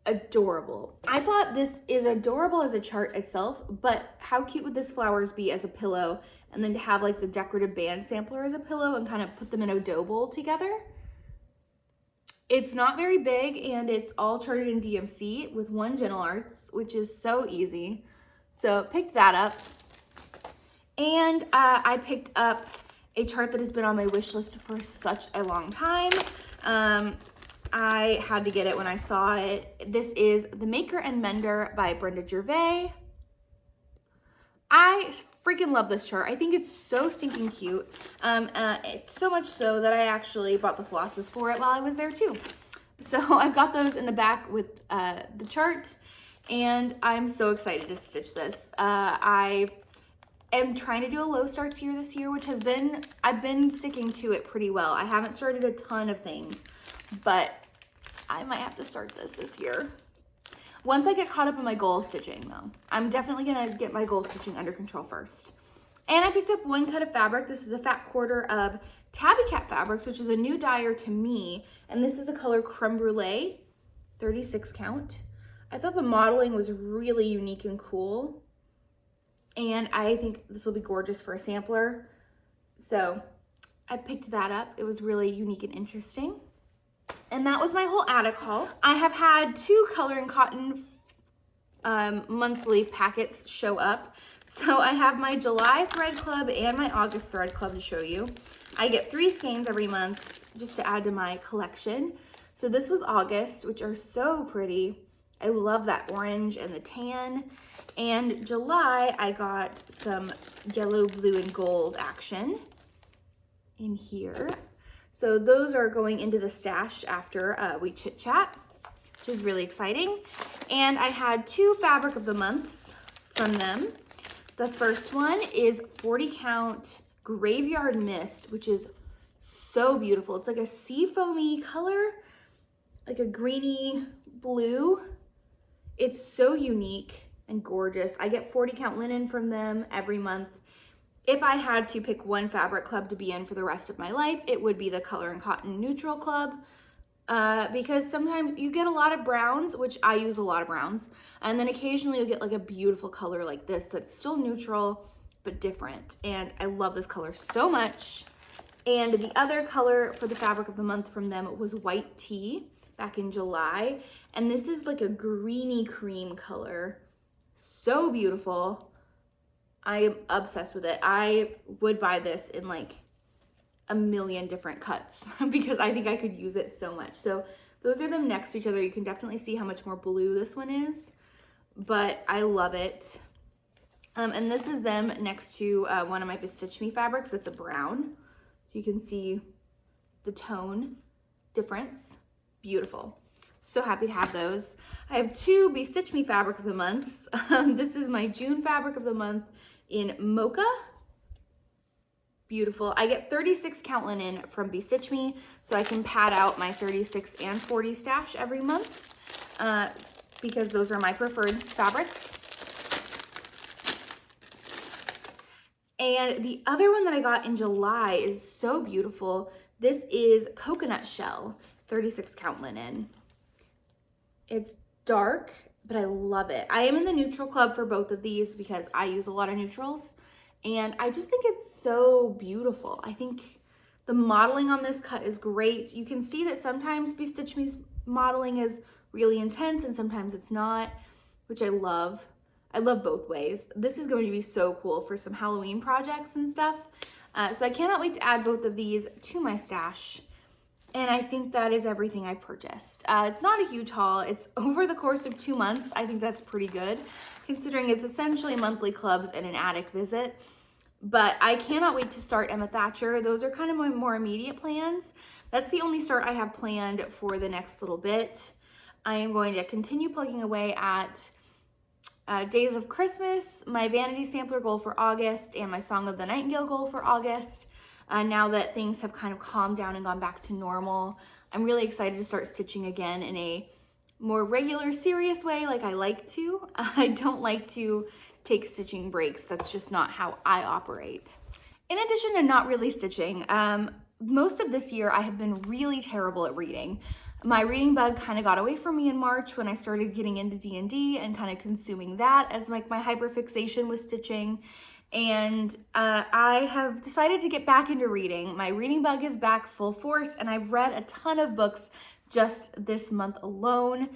Adorable. I thought this is adorable as a chart itself, but how cute would this flowers be as a pillow, and then to have like the decorative band sampler as a pillow and kind of put them in a dough bowl together. It's not very big, and it's all charted in DMC with 1 Gentle Arts, which is so easy. So picked that up. And I picked up a chart that has been on my wish list for such a long time. I had to get it when I saw it. This is The Maker and Mender by Brenda Gervais. I freaking love this chart. I think it's so stinking cute. It's so much so that I actually bought the flosses for it while I was there too. So I've got those in the back with the chart, and I'm so excited to stitch this. I am trying to do a low starts here this year, which I've been sticking to it pretty well. I haven't started a ton of things, but I might have to start this year. Once I get caught up in my goal stitching though. I'm definitely gonna get my goal stitching under control first. And I picked up one cut of fabric. This is a fat quarter of Tabby Cat Fabrics, which is a new dyer to me. And this is the color Creme Brulee, 36 count. I thought the modeling was really unique and cool. And I think this will be gorgeous for a sampler. So I picked that up. It was really unique and interesting. And that was my whole attic haul. I have had 2 Color and Cotton monthly packets show up. So I have my July Thread Club and my August Thread Club to show you. I get 3 skeins every month just to add to my collection. So this was August, which are so pretty. I love that orange and the tan. And July, I got some yellow, blue, and gold action in here. So those are going into the stash after we chit chat, which is really exciting. And I had 2 fabric of the months from them. The first one is 40 count Graveyard Mist, which is so beautiful. It's like a sea foamy color, like a greeny blue. It's so unique and gorgeous. I get 40 count linen from them every month. If I had to pick one fabric club to be in for the rest of my life, it would be the Color and Cotton Neutral Club, because sometimes you get a lot of browns, which I use a lot of browns, and then occasionally you'll get like a beautiful color like this that's still neutral but different. And I love this color so much. And the other color for the fabric of the month from them was White Tea back in July. And this is like a greeny cream color. So beautiful. I am obsessed with it. I would buy this in like a million different cuts because I think I could use it so much. So those are them next to each other. You can definitely see how much more blue this one is, but I love it. And this is them next to one of my Bestitch Me fabrics. It's a brown. So you can see the tone difference. Beautiful. So happy to have those. I have 2 Bestitch Me fabric of the months. This is my June fabric of the month in Mocha. Beautiful. I get 36 count linen from Bestitch Me, so I can pad out my 36 and 40 stash every month because those are my preferred fabrics. And the other one that I got in July is so beautiful. This is Coconut Shell, 36 count linen. It's dark, but I love it. I am in the neutral club for both of these because I use a lot of neutrals, and I just think it's so beautiful. I think the modeling on this cut is great. You can see that sometimes Bestitch Me's modeling is really intense and sometimes it's not, which I love. I love both ways. This is going to be so cool for some Halloween projects and stuff. So I cannot wait to add both of these to my stash. And I think that is everything I purchased. It's not a huge haul. It's over the course of 2 months. I think that's pretty good, considering it's essentially monthly clubs and an attic visit. But I cannot wait to start Emma Thatcher. Those are kind of my more immediate plans. That's the only start I have planned for the next little bit. I am going to continue plugging away at Days of Christmas, my Vanity Sampler goal for August, and my Song of the Nightingale goal for August. Now that things have kind of calmed down and gone back to normal, I'm really excited to start stitching again in a more regular, serious way like I like to. I don't like to take stitching breaks. That's just not how I operate. In addition to not really stitching, most of this year I have been really terrible at reading. My reading bug kind of got away from me in March when I started getting into D&D and kind of consuming that as like my hyperfixation with stitching. And I have decided to get back into reading. My reading bug is back full force, and I've read a ton of books just this month alone,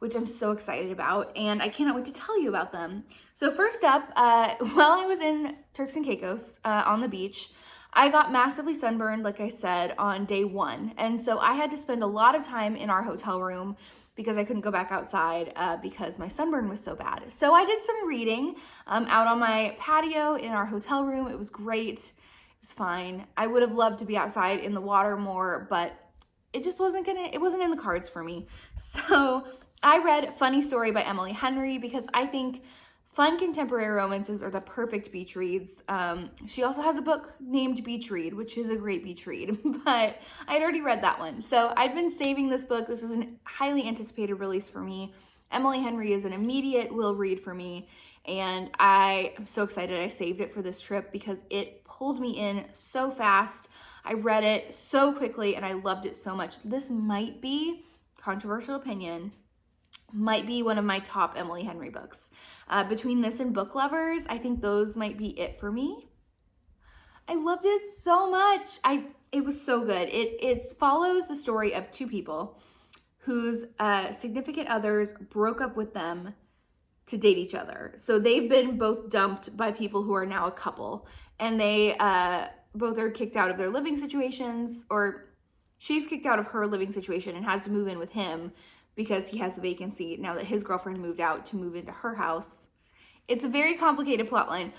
which I'm so excited about, and I cannot wait to tell you about them. So first up, while I was in Turks and Caicos on the beach, I got massively sunburned, like I said, on day 1. And so I had to spend a lot of time in our hotel room because I couldn't go back outside because my sunburn was so bad. So I did some reading out on my patio in our hotel room. It was great. It was fine. I would have loved to be outside in the water more, but it just wasn't in the cards for me. So I read Funny Story by Emily Henry because I think fun contemporary romances are the perfect beach reads. She also has a book named Beach Read, which is a great beach read, but I'd already read that one. So I'd been saving this book. This is a highly anticipated release for me. Emily Henry is an immediate will read for me, and I am so excited I saved it for this trip because it pulled me in so fast. I read it so quickly and I loved it so much. This might be, controversial opinion, might be one of my top Emily Henry books. Between this and Book Lovers, I think those might be it for me. I loved it so much. It was so good. It follows the story of 2 people whose significant others broke up with them to date each other. So they've been both dumped by people who are now a couple, and they both are kicked out of their living situations, or she's kicked out of her living situation and has to move in with him because he has a vacancy now that his girlfriend moved out to move into her house. It's a very complicated plotline,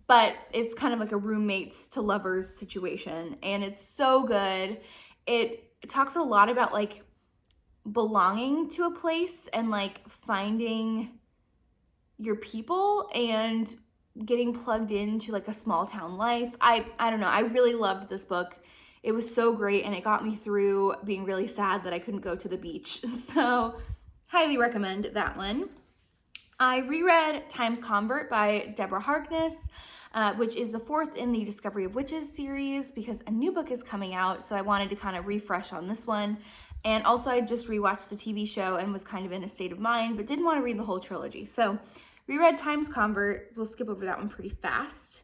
but it's kind of like a roommates to lovers situation, and it's so good. It talks a lot about like belonging to a place and like finding your people and getting plugged into like a small town life. I don't know. I really loved this book. It was so great, and it got me through being really sad that I couldn't go to the beach. So highly recommend that one. I reread Time's Convert by Deborah Harkness, which is the 4th in the Discovery of Witches series because a new book is coming out. So I wanted to kind of refresh on this one. And also I just rewatched the TV show and was kind of in a state of mind, but didn't want to read the whole trilogy. So reread Time's Convert. We'll skip over that one pretty fast.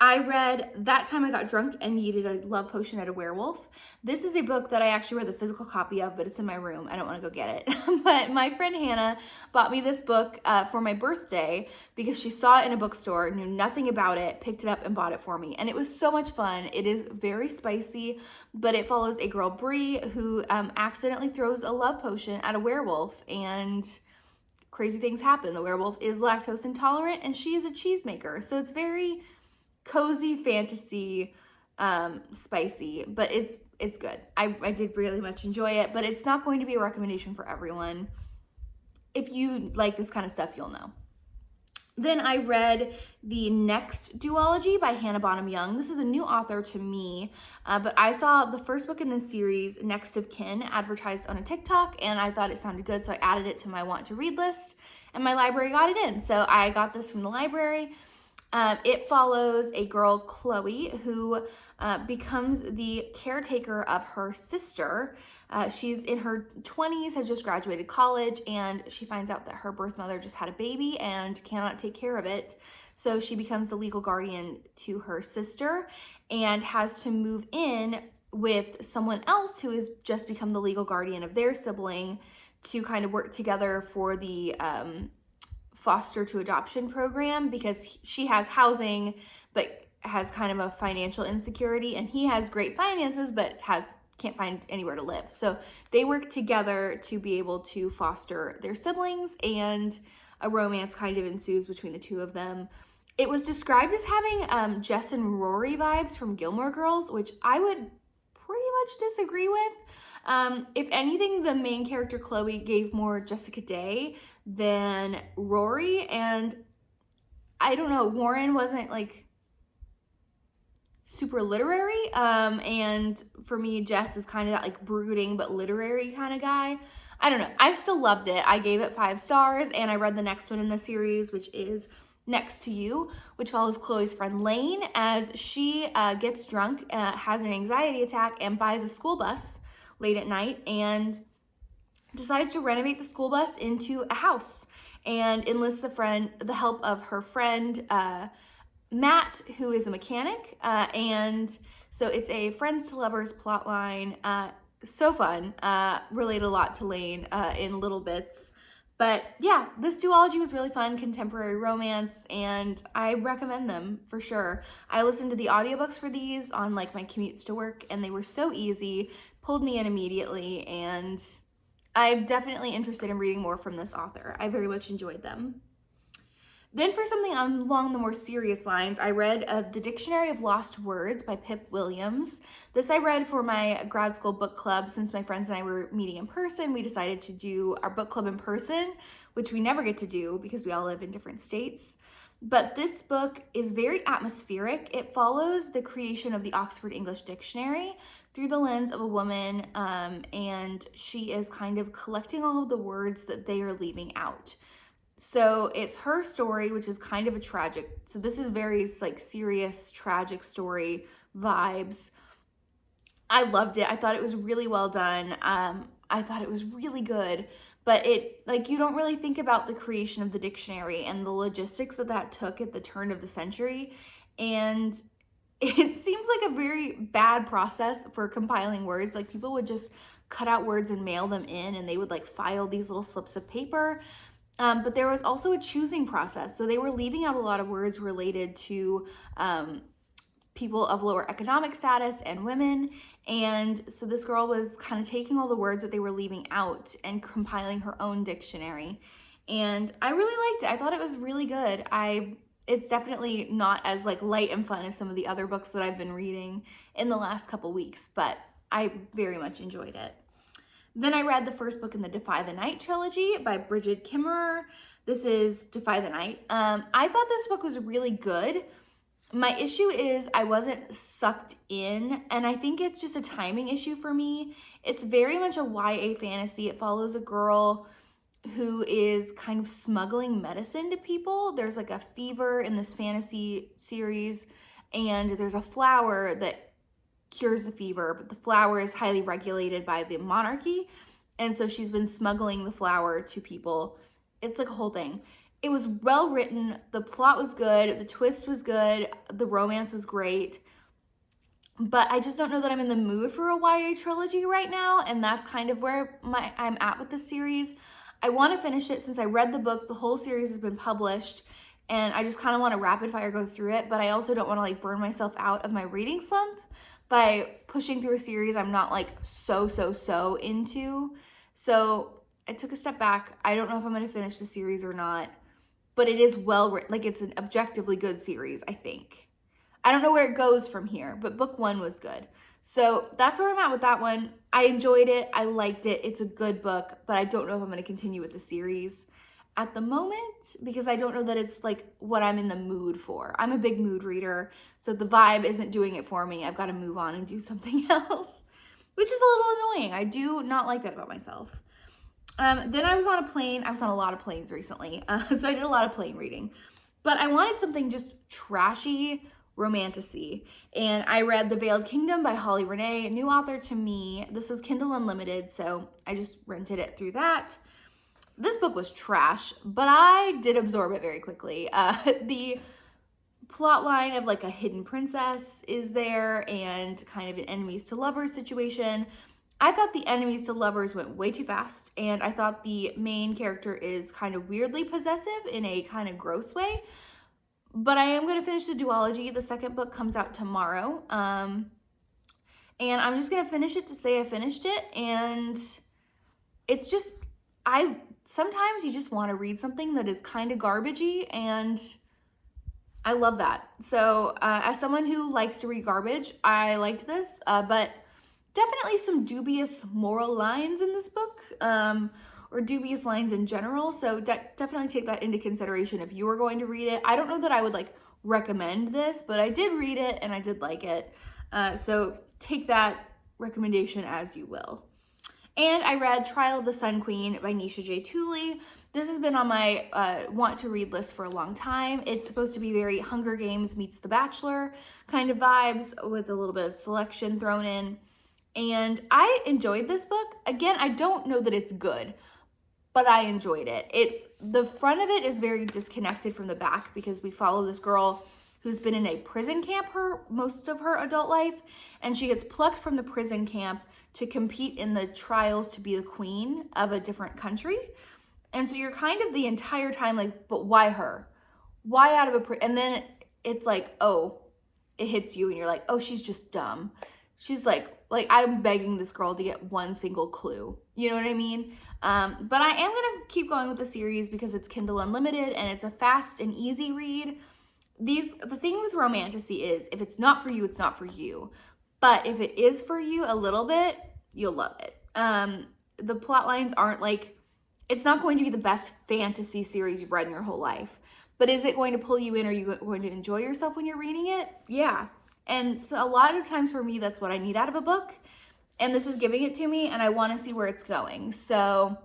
I read That Time I Got Drunk and Needed a Love Potion at a Werewolf. This is a book that I actually read the physical copy of, but it's in my room. I don't want to go get it. But my friend Hannah bought me this book for my birthday because she saw it in a bookstore, knew nothing about it, picked it up and bought it for me. And it was so much fun. It is very spicy, but it follows a girl, Bri, who accidentally throws a love potion at a werewolf, and crazy things happen. The werewolf is lactose intolerant and she is a cheesemaker. So it's very cozy fantasy, spicy, but it's good. I did really much enjoy it, but it's not going to be a recommendation for everyone. If you like this kind of stuff, you'll know. Then I read The Next Duology by Hannah Bonham Young. This is a new author to me, but I saw the first book in this series, Next of Kin, advertised on a TikTok, and I thought it sounded good, so I added it to my want to read list, and my library got it in. So I got this from the library. It follows a girl, Chloe, who becomes the caretaker of her sister. She's in her 20s, has just graduated college, and she finds out that her birth mother just had a baby and cannot take care of it. So she becomes the legal guardian to her sister and has to move in with someone else who has just become the legal guardian of their sibling to kind of work together for the foster to adoption program, because she has housing but has kind of a financial insecurity, and he has great finances but can't find anywhere to live. So they work together to be able to foster their siblings, and a romance kind of ensues between the two of them. It was described as having Jess and Rory vibes from Gilmore Girls, which I would pretty much disagree with. If anything, the main character, Chloe, gave more Jessica Day than Rory, and I don't know, Warren wasn't like super literary, and for me, Jess is kind of that like brooding but literary kind of guy. I don't know. I still loved it. I gave it 5 stars, and I read the next one in the series, which is Next to You, which follows Chloe's friend Lane as she gets drunk, has an anxiety attack, and buys a school bus late at night and decides to renovate the school bus into a house and enlists the help of her friend Matt, who is a mechanic, and so it's a friends to lovers plot line. So fun. Relate a lot to Lane in little bits, But yeah, this duology was really fun, contemporary romance, and I recommend them for sure. I listened to the audiobooks for these on like my commutes to work, and they were so easy, pulled me in immediately, and I'm definitely interested in reading more from this author. I very much enjoyed them. Then for something along the more serious lines, I read The Dictionary of Lost Words by Pip Williams. This I read for my grad school book club. Since my friends and I were meeting in person, we decided to do our book club in person, which we never get to do because we all live in different states. But this book is very atmospheric. It follows the creation of the Oxford English Dictionary through the lens of a woman, and she is kind of collecting all of the words that they are leaving out. So it's her story, which is kind of a tragic, so this is very like serious, tragic story vibes. I loved it. I thought it was really well done. I thought it was really good, but it, like, you don't really think about the creation of the dictionary and the logistics that took at the turn of the century. And it seems like a very bad process for compiling words. Like, people would just cut out words and mail them in, and they would like file these little slips of paper. But there was also a choosing process. So they were leaving out a lot of words related to people of lower economic status and women. And so this girl was kind of taking all the words that they were leaving out and compiling her own dictionary. And I really liked it. I thought it was really good. It's definitely not as like light and fun as some of the other books that I've been reading in the last couple weeks, but I very much enjoyed it. Then I read the first book in the Defy the Night trilogy by Brijin Kimmerer. This is Defy the Night. I thought this book was really good. My issue is I wasn't sucked in, and I think it's just a timing issue for me. It's very much a YA fantasy. It follows a girl who is kind of smuggling medicine to people. There's like a fever in this fantasy series, and there's a flower that cures the fever, but the flower is highly regulated by the monarchy, and so she's been smuggling the flower to people. It's like a whole thing. It was well written, the plot was good, the twist was good, the romance was great, but I just don't know that I'm in the mood for a YA trilogy right now, and that's kind of where I'm at with this series. I want to finish it since I read the book, the whole series has been published, and I just kind of want to rapid fire go through it, but I also don't want to like burn myself out of my reading slump by pushing through a series I'm not like so into. So I took a step back. I don't know if I'm going to finish the series or not, but it is well written. Like, it's an objectively good series, I think. I don't know where it goes from here, but book one was good. So that's where I'm at with that one. I enjoyed it. I liked it. It's a good book, but I don't know if I'm going to continue with the series at the moment because I don't know that it's like what I'm in the mood for. I'm a big mood reader, so the vibe isn't doing it for me. I've got to move on and do something else, which is a little annoying. I do not like that about myself. Then I was on a plane. I was on a lot of planes recently, so I did a lot of plane reading, but I wanted something just trashy, romantic-y, and I read The Veiled Kingdom by Holly Renee, a new author to me. This was Kindle Unlimited, so I just rented it through that. This book was trash, but I did absorb it very quickly. The plot line of like a hidden princess is there and kind of an enemies to lovers situation. I thought the enemies to lovers went way too fast, and I thought the main character is kind of weirdly possessive in a kind of gross way. But I am going to finish the duology. The second book comes out tomorrow. And I'm just going to finish it to say I finished it. And it's just, sometimes you just want to read something that is kind of garbagey, and I love that. So as someone who likes to read garbage, I liked this, but definitely some dubious moral lines in this book, or dubious lines in general. So definitely take that into consideration if you are going to read it. I don't know that I would like recommend this, but I did read it and I did like it. So take that recommendation as you will. And I read Trial of the Sun Queen by Nisha J. Tooley. This has been on my want to read list for a long time. It's supposed to be very Hunger Games meets The Bachelor kind of vibes with a little bit of selection thrown in. And I enjoyed this book. Again, I don't know that it's good, but I enjoyed it. The front of it is very disconnected from the back because we follow this girl who's been in a prison camp most of her adult life, and she gets plucked from the prison camp to compete in the trials to be the queen of a different country. And so you're kind of the entire time like, but why her? Why out of and then it's like, oh, it hits you and you're like, oh, she's just dumb. She's like I'm begging this girl to get one single clue. You know what I mean? But I am gonna keep going with the series because it's Kindle Unlimited and it's a fast and easy read. The thing with Romantasy is if it's not for you, it's not for you. But if it is for you a little bit, you'll love it. The plot lines aren't like, it's not going to be the best fantasy series you've read in your whole life. But is it going to pull you in? Are you going to enjoy yourself when you're reading it? Yeah. And so a lot of times for me, that's what I need out of a book. And this is giving it to me and I want to see where it's going. So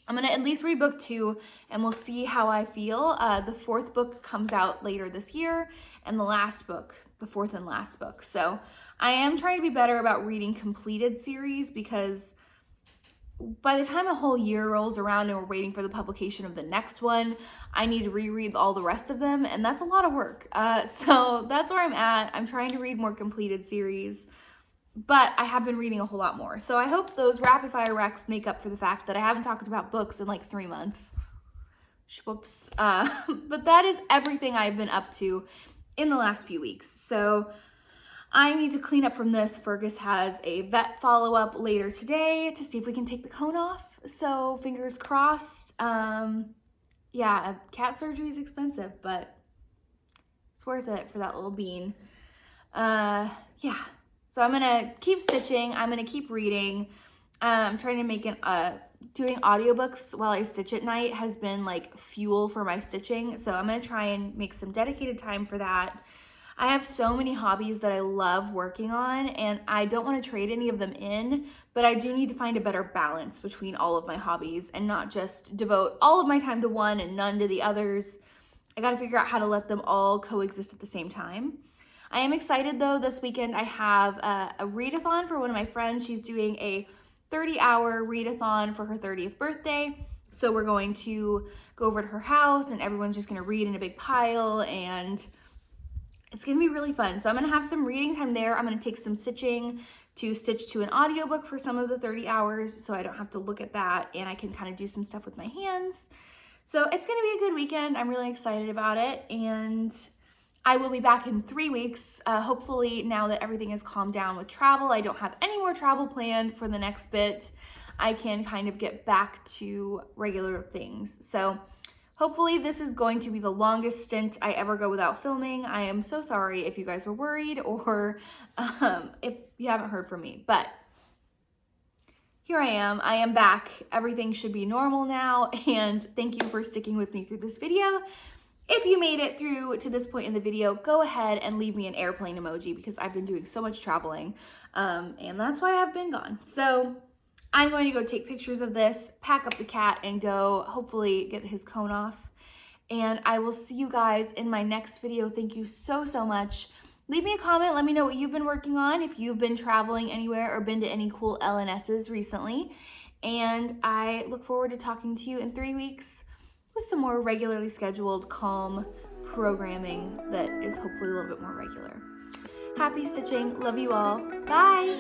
I'm going to at least read book 2 and we'll see how I feel. The 4th book comes out later this year and the last book, the 4th and last book. So I am trying to be better about reading completed series because by the time a whole year rolls around and we're waiting for the publication of the next one, I need to reread all the rest of them, and that's a lot of work. So that's where I'm at. I'm trying to read more completed series, but I have been reading a whole lot more. So I hope those rapid fire recs make up for the fact that I haven't talked about books in like 3 months. Whoops. But that is everything I've been up to in the last few weeks. So I need to clean up from this. Fergus has a vet follow-up later today to see if we can take the cone off. So fingers crossed. Yeah, cat surgery is expensive, but it's worth it for that little bean. Yeah, so I'm gonna keep stitching. I'm gonna keep reading. I'm trying to make doing audiobooks while I stitch at night has been like fuel for my stitching. So I'm gonna try and make some dedicated time for that. I have so many hobbies that I love working on and I don't want to trade any of them in, but I do need to find a better balance between all of my hobbies and not just devote all of my time to one and none to the others. I got to figure out how to let them all coexist at the same time. I am excited though, this weekend I have a readathon for one of my friends. She's doing a 30-hour readathon for her 30th birthday. So we're going to go over to her house and everyone's just going to read in a big pile and it's going to be really fun. So I'm going to have some reading time there. I'm going to take some stitching to stitch to an audiobook for some of the 30 hours so I don't have to look at that and I can kind of do some stuff with my hands. So it's going to be a good weekend. I'm really excited about it and I will be back in 3 weeks. Hopefully now that everything has calmed down with travel, I don't have any more travel planned for the next bit. I can kind of get back to regular things. So hopefully this is going to be the longest stint I ever go without filming. I am so sorry if you guys were worried or if you haven't heard from me, but here I am back. Everything should be normal now, and thank you for sticking with me through this video. If you made it through to this point in the video, go ahead and leave me an airplane emoji because I've been doing so much traveling, and that's why I've been gone. So I'm going to go take pictures of this, pack up the cat, and go hopefully get his cone off. And I will see you guys in my next video. Thank you so, so much. Leave me a comment. Let me know what you've been working on, if you've been traveling anywhere or been to any cool LNSs recently. And I look forward to talking to you in 3 weeks with some more regularly scheduled, calm programming that is hopefully a little bit more regular. Happy stitching. Love you all. Bye.